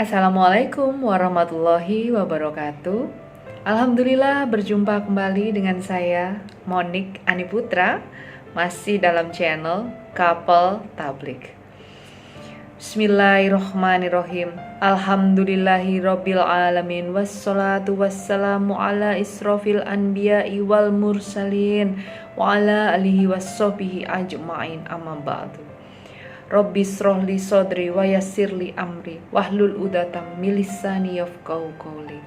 Assalamualaikum warahmatullahi wabarakatuh. Alhamdulillah berjumpa kembali dengan saya Monik Aniputra, masih dalam channel Couple Tablik. Bismillahirrohmanirrohim. Alhamdulillahirabbil alamin, wassalatu wassalamu ala israfil anbiya'i wal mursalin wa ala alihi wassobihi ajma'in, amma ba'du. Rabbi srohli sodri wa yassirli amri wahlul udatam min lisani yafqahu qawli.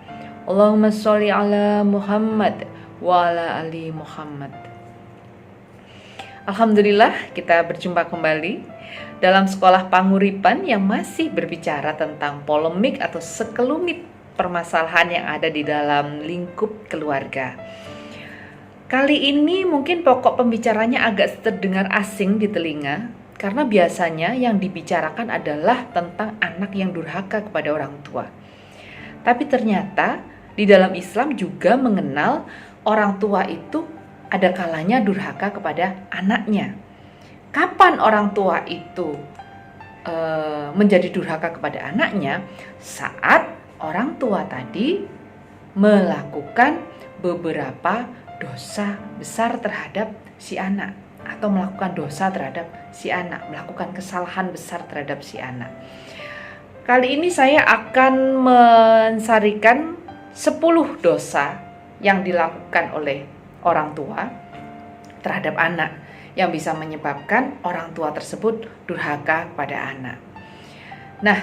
Allahumma sholli ala Muhammad wa ala ali Muhammad. Alhamdulillah kita berjumpa kembali dalam sekolah panguripan yang masih berbicara tentang polemik atau sekelumit permasalahan yang ada di dalam lingkup keluarga. Kali ini mungkin pokok pembicaranya agak terdengar asing di telinga, karena biasanya yang dibicarakan adalah tentang anak yang durhaka kepada orang tua. Tapi ternyata di dalam Islam juga mengenal orang tua itu ada kalanya durhaka kepada anaknya. Kapan orang tua itu menjadi durhaka kepada anaknya? Saat orang tua tadi melakukan beberapa dosa besar terhadap si anak, atau melakukan dosa terhadap si anak, melakukan kesalahan besar terhadap si anak. Kali ini saya akan mensarikan 10 dosa yang dilakukan oleh orang tua terhadap anak yang bisa menyebabkan orang tua tersebut durhaka kepada anak. Nah,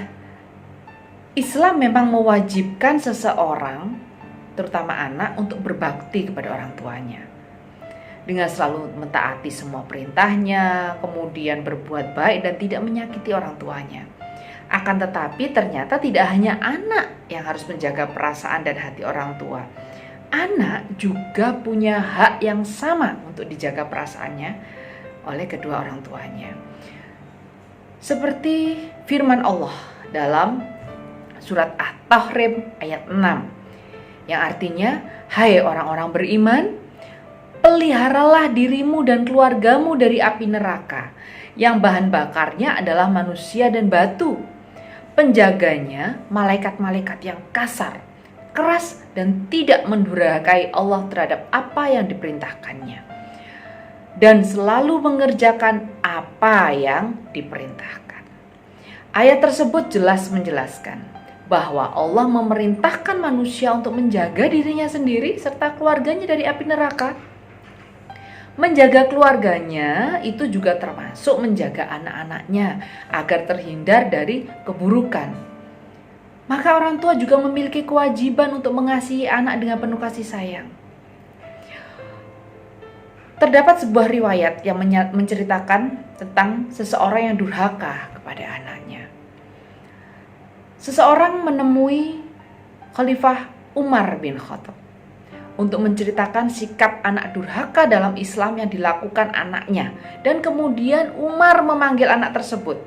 Islam memang mewajibkan seseorang, terutama anak, untuk berbakti kepada orang tuanya dengan selalu mentaati semua perintahnya, kemudian berbuat baik dan tidak menyakiti orang tuanya. Akan tetapi ternyata tidak hanya anak yang harus menjaga perasaan dan hati orang tua. Anak juga punya hak yang sama untuk dijaga perasaannya oleh kedua orang tuanya. Seperti firman Allah dalam surat At-Tahrim ayat 6, yang artinya, hai orang-orang beriman, peliharalah dirimu dan keluargamu dari api neraka yang bahan bakarnya adalah manusia dan batu. Penjaganya malaikat-malaikat yang kasar, keras dan tidak mendurhakai Allah terhadap apa yang diperintahkannya, dan selalu mengerjakan apa yang diperintahkan. Ayat tersebut jelas menjelaskan bahwa Allah memerintahkan manusia untuk menjaga dirinya sendiri serta keluarganya dari api neraka. Menjaga keluarganya itu juga termasuk menjaga anak-anaknya agar terhindar dari keburukan. Maka orang tua juga memiliki kewajiban untuk mengasihi anak dengan penuh kasih sayang. Terdapat sebuah riwayat yang menceritakan tentang seseorang yang durhaka kepada anaknya. Seseorang menemui Khalifah Umar bin Khattab untuk menceritakan sikap anak durhaka dalam Islam yang dilakukan anaknya. Dan kemudian Umar memanggil anak tersebut,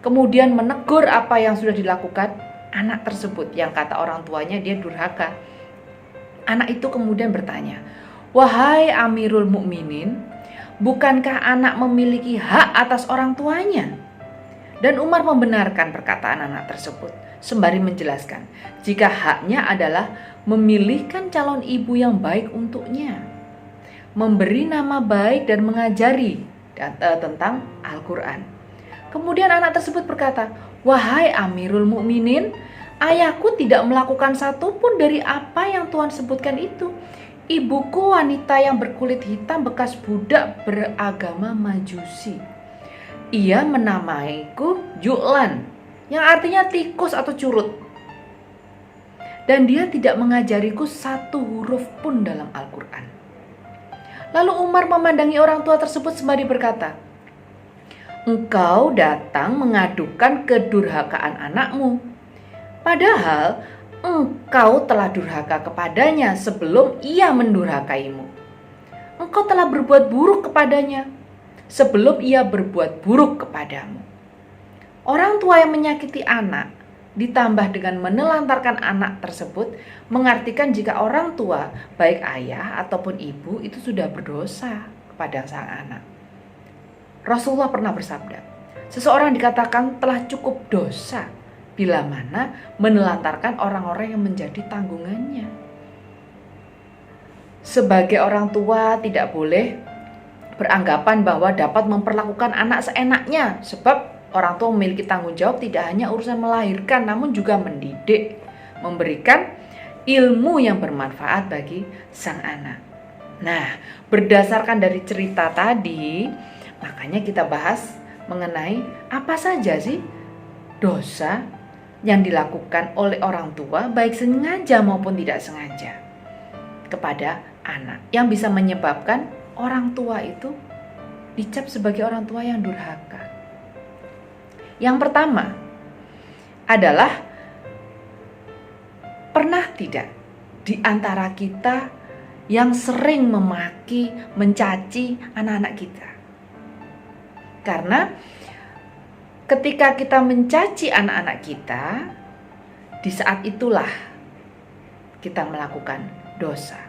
kemudian menegur apa yang sudah dilakukan anak tersebut yang kata orang tuanya dia durhaka. Anak itu kemudian bertanya, wahai Amirul Mukminin, bukankah anak memiliki hak atas orang tuanya? Dan Umar membenarkan perkataan anak tersebut sembari menjelaskan jika haknya adalah memilihkan calon ibu yang baik untuknya, memberi nama baik dan mengajari tentang Al-Quran. Kemudian anak tersebut berkata, wahai Amirul Mukminin, ayahku tidak melakukan satupun dari apa yang Tuhan sebutkan itu. Ibuku wanita yang berkulit hitam bekas budak beragama Majusi. Ia menamaiku Ju'lan, yang artinya tikus atau curut. Dan dia tidak mengajariku satu huruf pun dalam Al-Quran. Lalu Umar memandangi orang tua tersebut sembari berkata, engkau datang mengadukan kedurhakaan anakmu. Padahal engkau telah durhaka kepadanya sebelum ia mendurhakaimu. Engkau telah berbuat buruk kepadanya sebelum ia berbuat buruk kepadamu. Orang tua yang menyakiti anak ditambah dengan menelantarkan anak tersebut mengartikan jika orang tua, baik ayah ataupun ibu, itu sudah berdosa kepada sang anak. Rasulullah pernah bersabda, seseorang dikatakan telah cukup dosa bila mana menelantarkan orang-orang yang menjadi tanggungannya. Sebagai orang tua tidak boleh beranggapan bahwa dapat memperlakukan anak seenaknya, sebab orang tua memiliki tanggung jawab tidak hanya urusan melahirkan, namun juga mendidik, memberikan ilmu yang bermanfaat bagi sang anak. Nah, berdasarkan dari cerita tadi, makanya kita bahas mengenai apa saja sih dosa yang dilakukan oleh orang tua, baik sengaja maupun tidak sengaja, kepada anak, yang bisa menyebabkan orang tua itu dicap sebagai orang tua yang durhaka. Yang pertama adalah, pernah tidak di antara kita yang sering memaki, mencaci anak-anak kita? Karena ketika kita mencaci anak-anak kita, di saat itulah kita melakukan dosa.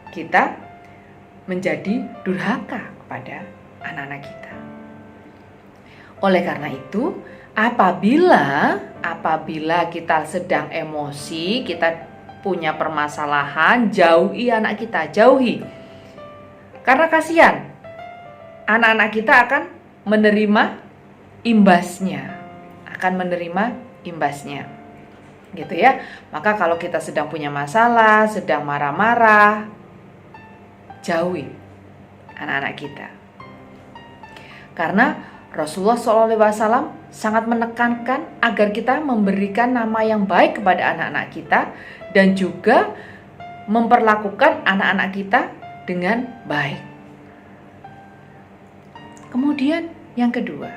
Kita menjadi durhaka kepada anak-anak kita. Oleh karena itu, apabila kita sedang emosi, kita punya permasalahan, jauhi anak kita, jauhi. Karena kasihan, anak-anak kita akan menerima imbasnya, gitu ya. Maka kalau kita sedang punya masalah, sedang marah-marah, jauhi anak-anak kita. Karena Rasulullah SAW sangat menekankan agar kita memberikan nama yang baik kepada anak-anak kita dan juga memperlakukan anak-anak kita dengan baik. Kemudian yang kedua,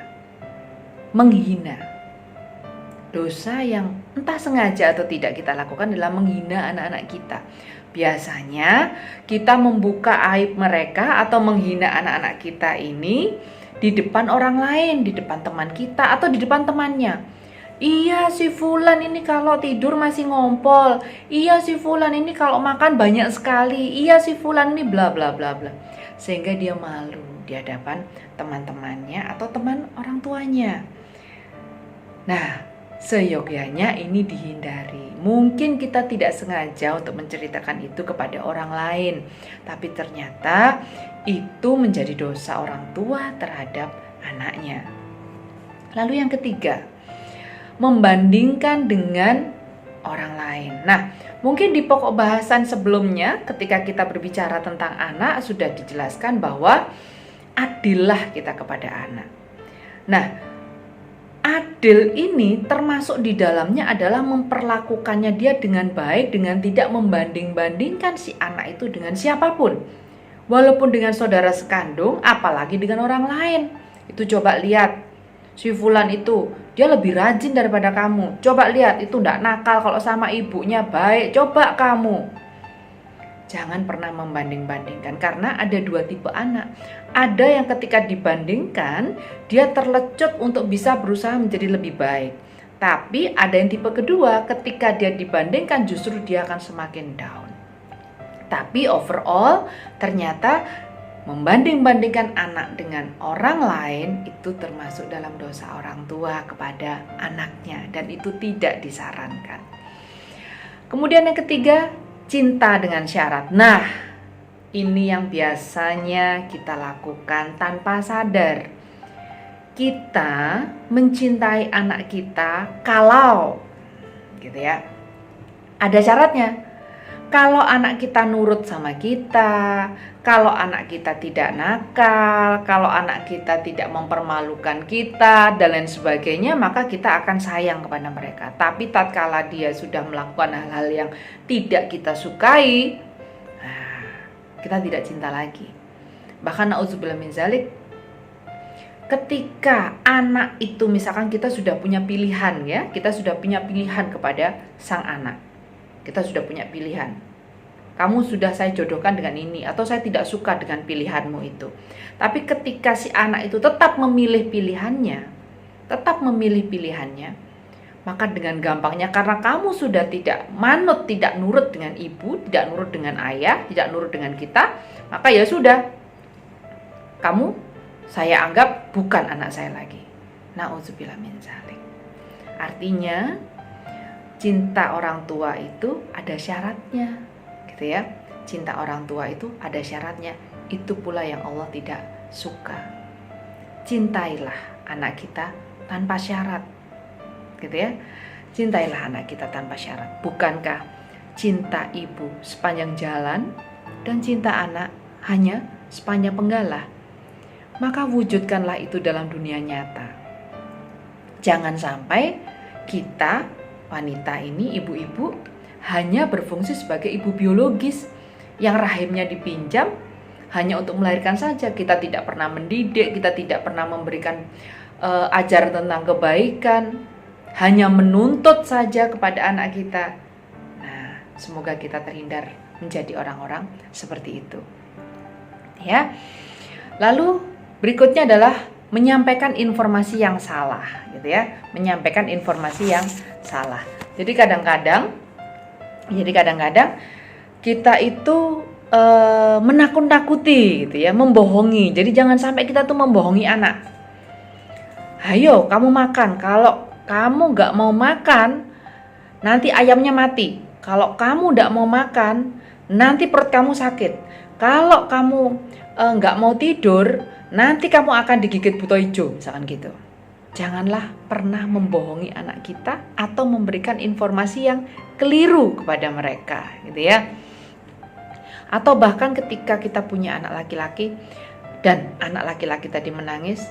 menghina. Dosa yang entah sengaja atau tidak kita lakukan adalah menghina anak-anak kita. Biasanya kita membuka aib mereka atau menghina anak-anak kita ini di depan orang lain, di depan teman kita atau di depan temannya. Iya, si fulan ini kalau tidur masih ngompol. Iya, si fulan ini kalau makan banyak sekali. Iya, si fulan ini bla bla bla bla. Sehingga dia malu di hadapan teman-temannya atau teman orang tuanya. Nah, seyogyanya ini dihindari. Mungkin kita tidak sengaja untuk menceritakan itu kepada orang lain, tapi ternyata itu menjadi dosa orang tua terhadap anaknya. Lalu yang ketiga, membandingkan dengan orang lain. Nah, mungkin di pokok bahasan sebelumnya ketika kita berbicara tentang anak sudah dijelaskan bahwa adillah kita kepada anak. Nah, adil ini termasuk di dalamnya adalah memperlakukannya dia dengan baik, dengan tidak membanding-bandingkan si anak itu dengan siapapun. Walaupun dengan saudara sekandung, apalagi dengan orang lain. Itu coba lihat, si fulan itu dia lebih rajin daripada kamu. Coba lihat, itu enggak nakal kalau sama ibunya baik. Coba kamu. Jangan pernah membanding-bandingkan, karena ada dua tipe anak. Ada yang ketika dibandingkan, dia terlecut untuk bisa berusaha menjadi lebih baik. Tapi ada yang tipe kedua, ketika dia dibandingkan justru dia akan semakin down. Tapi overall ternyata membanding-bandingkan anak dengan orang lain itu termasuk dalam dosa orang tua kepada anaknya, dan itu tidak disarankan. Kemudian yang ketiga, cinta dengan syarat. Nah, ini yang biasanya kita lakukan tanpa sadar. Kita mencintai anak kita kalau gitu ya, ada syaratnya. Kalau anak kita nurut sama kita, kalau anak kita tidak nakal, kalau anak kita tidak mempermalukan kita dan lain sebagainya, maka kita akan sayang kepada mereka. Tapi tatkala dia sudah melakukan hal-hal yang tidak kita sukai, kita tidak cinta lagi. Bahkan na'udzubillah min zalik, ketika anak itu misalkan kita sudah punya pilihan ya, kita sudah punya pilihan kepada sang anak. Kita sudah punya pilihan. Kamu sudah saya jodohkan dengan ini, atau saya tidak suka dengan pilihanmu itu. Tapi ketika si anak itu tetap memilih pilihannya, maka dengan gampangnya karena kamu sudah tidak manut, tidak nurut dengan ibu, tidak nurut dengan ayah, tidak nurut dengan kita, maka ya sudah, kamu saya anggap bukan anak saya lagi. Na'udzubillah min dzalik. Artinya cinta orang tua itu ada syaratnya, gitu ya. Cinta orang tua itu ada syaratnya. Itu pula yang Allah tidak suka. Cintailah anak kita tanpa syarat, gitu ya. Cintailah anak kita tanpa syarat. Bukankah cinta ibu sepanjang jalan dan cinta anak hanya sepanjang penggalah? Maka wujudkanlah itu dalam dunia nyata. Jangan sampai kita wanita ini, ibu-ibu, hanya berfungsi sebagai ibu biologis yang rahimnya dipinjam hanya untuk melahirkan saja. Kita tidak pernah mendidik, kita tidak pernah memberikan ajaran tentang kebaikan, hanya menuntut saja kepada anak kita. Nah, semoga kita terhindar menjadi orang-orang seperti itu. Ya. Lalu berikutnya adalah menyampaikan informasi yang salah, gitu ya. Menyampaikan informasi yang salah. Jadi kadang-kadang kita itu menakut-nakuti, gitu ya, membohongi. Jadi jangan sampai kita tuh membohongi anak. Ayo kamu makan, kalau kamu nggak mau makan, nanti ayamnya mati. Kalau kamu nggak mau makan, nanti perut kamu sakit. Kalau kamu nggak mau tidur, nanti kamu akan digigit buto hijau, misalkan gitu. Janganlah pernah membohongi anak kita atau memberikan informasi yang keliru kepada mereka, gitu ya. Atau bahkan ketika kita punya anak laki-laki dan anak laki-laki tadi menangis,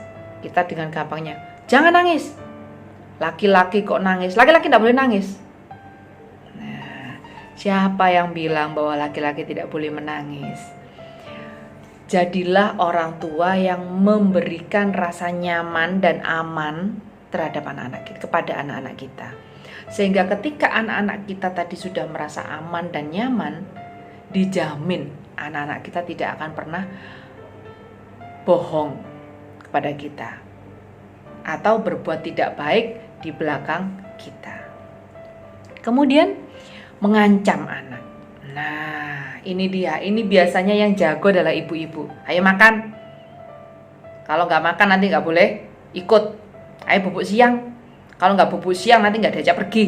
kita dengan gampangnya, jangan nangis. Laki-laki kok nangis? Laki-laki tidak boleh nangis. Nah, siapa yang bilang bahwa laki-laki tidak boleh menangis? Jadilah orang tua yang memberikan rasa nyaman dan aman terhadap anak-anak kita, kepada anak-anak kita. Sehingga ketika anak-anak kita tadi sudah merasa aman dan nyaman, dijamin anak-anak kita tidak akan pernah bohong kepada kita atau berbuat tidak baik di belakang kita. Kemudian mengancam anak. Nah, ini dia. Ini biasanya yang jago adalah ibu-ibu. Ayo makan. Kalau nggak makan nanti nggak boleh ikut. Ayo bubuk siang. Kalau nggak bubuk siang nanti nggak diajak pergi.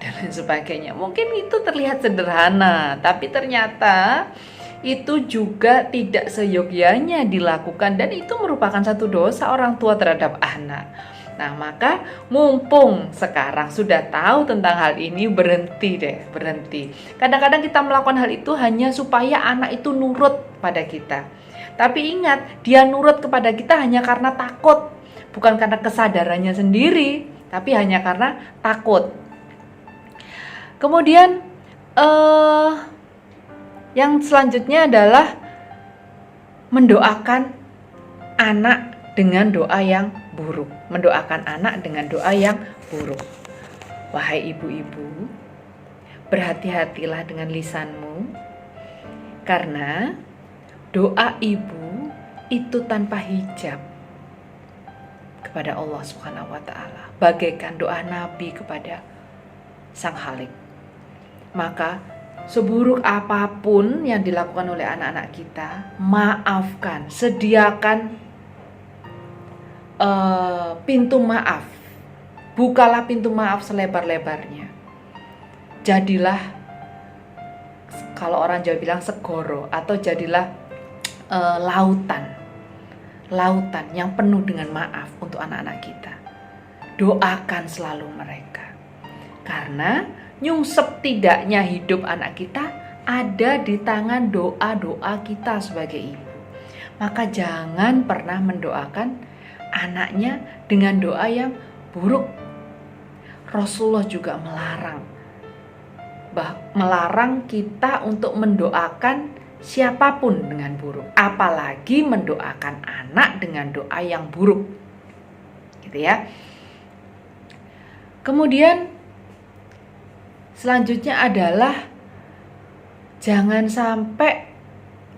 Dan lain sebagainya. Mungkin itu terlihat sederhana, tapi ternyata itu juga tidak seyogyanya dilakukan, dan itu merupakan satu dosa orang tua terhadap anak. Nah, maka mumpung sekarang sudah tahu tentang hal ini, berhenti. Kadang-kadang kita melakukan hal itu hanya supaya anak itu nurut pada kita. Tapi ingat, dia nurut kepada kita hanya karena takut, bukan karena kesadarannya sendiri, tapi hanya karena takut. Kemudian yang selanjutnya adalah mendoakan anak dengan doa yang buruk. Mendoakan anak dengan doa yang buruk. Wahai ibu-ibu, berhati-hatilah dengan lisanmu, karena doa ibu itu tanpa hijab kepada Allah Subhanahu wa taala, bagaikan doa Nabi kepada Sang Khalik. Maka seburuk apapun yang dilakukan oleh anak-anak kita, maafkan, sediakan pintu maaf. Bukalah pintu maaf selebar-lebarnya. Jadilah, kalau orang Jawa bilang segoro, atau jadilah lautan yang penuh dengan maaf untuk anak-anak kita. Doakan selalu mereka. Karena nyungsep tidaknya hidup anak kita ada di tangan doa-doa kita sebagai ibu. Maka jangan pernah mendoakan anaknya dengan doa yang buruk. Rasulullah juga melarang kita untuk mendoakan siapapun dengan buruk, apalagi mendoakan anak dengan doa yang buruk, gitu ya. Kemudian selanjutnya adalah jangan sampai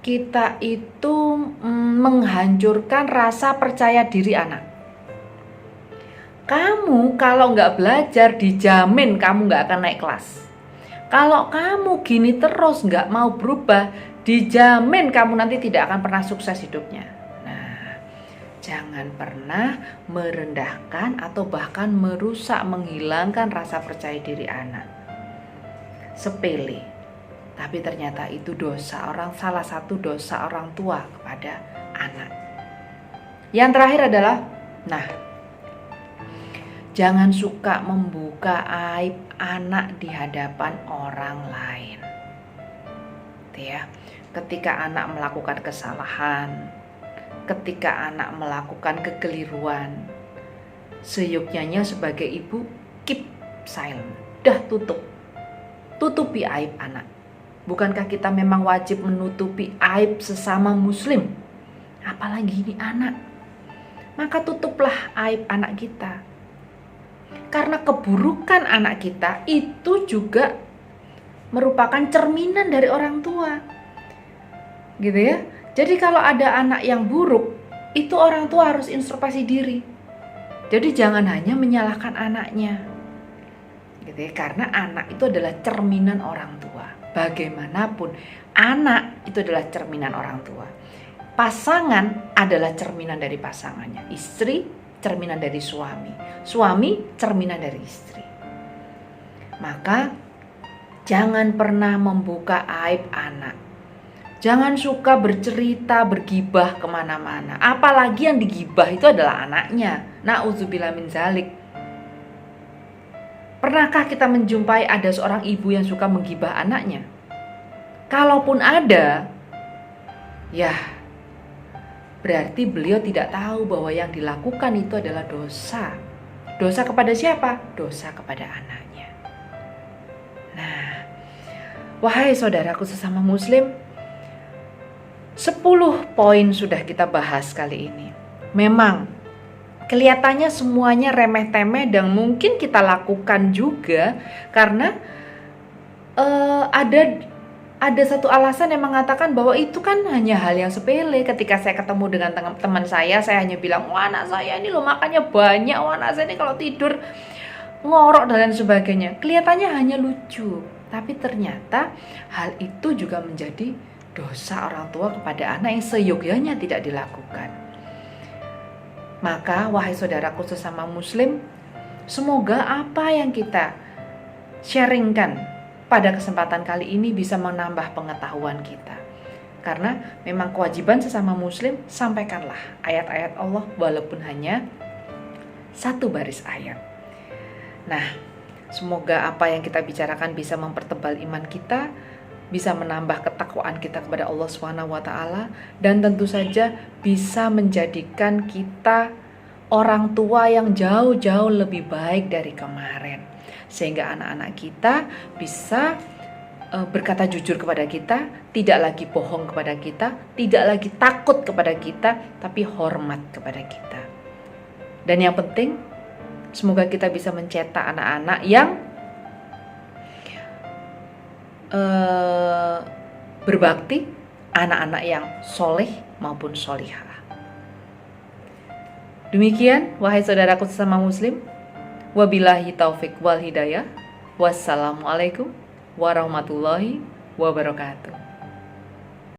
kita itu menghancurkan rasa percaya diri anak. Kamu kalau nggak belajar, dijamin kamu nggak akan naik kelas. Kalau kamu gini terus nggak mau berubah, dijamin kamu nanti tidak akan pernah sukses hidupnya. Nah, Jangan pernah merendahkan atau bahkan merusak, menghilangkan rasa percaya diri anak. Sepele, tapi ternyata itu salah satu dosa orang tua kepada anak. Yang terakhir adalah, jangan suka membuka aib anak di hadapan orang lain. Ya, ketika anak melakukan kesalahan, ketika anak melakukan kekeliruan, seyogyanya sebagai ibu keep silent. Tutupi aib anak. Bukankah kita memang wajib menutupi aib sesama muslim? Apalagi ini anak. Maka tutuplah aib anak kita. Karena keburukan anak kita itu juga merupakan cerminan dari orang tua. Gitu ya. Jadi kalau ada anak yang buruk, itu orang tua harus introspeksi diri. Jadi jangan hanya menyalahkan anaknya. Gitu ya, karena anak itu adalah cerminan orang tua. Bagaimanapun, anak itu adalah cerminan orang tua. Pasangan adalah cerminan dari pasangannya. Istri cerminan dari suami. Suami cerminan dari istri. Maka jangan pernah membuka aib anak. Jangan suka bercerita, bergibah kemana-mana. Apalagi yang digibah itu adalah anaknya. Na'udzubillah min zalik. Pernahkah kita menjumpai ada seorang ibu yang suka menggibah anaknya? Kalaupun ada, ya berarti beliau tidak tahu bahwa yang dilakukan itu adalah dosa. Dosa kepada siapa? Dosa kepada anaknya. Nah, wahai saudaraku sesama muslim, 10 poin sudah kita bahas kali ini. Memang kelihatannya semuanya remeh-temeh dan mungkin kita lakukan juga karena ada satu alasan yang mengatakan bahwa itu kan hanya hal yang sepele. Ketika saya ketemu dengan teman saya hanya bilang, wah anak saya ini loh makannya banyak, wah anak saya ini kalau tidur ngorok dan lain sebagainya. Kelihatannya hanya lucu, tapi ternyata hal itu juga menjadi dosa orang tua kepada anak yang seyogyanya tidak dilakukan. Maka wahai saudaraku sesama muslim, semoga apa yang kita sharingkan pada kesempatan kali ini bisa menambah pengetahuan kita. Karena memang kewajiban sesama muslim, sampaikanlah ayat-ayat Allah walaupun hanya satu baris ayat. Nah, semoga apa yang kita bicarakan bisa mempertebal iman kita, bisa menambah ketakwaan kita kepada Allah SWT, dan tentu saja bisa menjadikan kita orang tua yang jauh-jauh lebih baik dari kemarin. Sehingga anak-anak kita bisa berkata jujur kepada kita, tidak lagi bohong kepada kita, tidak lagi takut kepada kita, tapi hormat kepada kita. Dan yang penting, semoga kita bisa mencetak anak-anak yang berbakti, anak-anak yang soleh maupun solihah. Demikian wahai saudaraku sesama muslim, wabillahi taufik wal hidayah. Wassalamualaikum warahmatullahi wabarakatuh.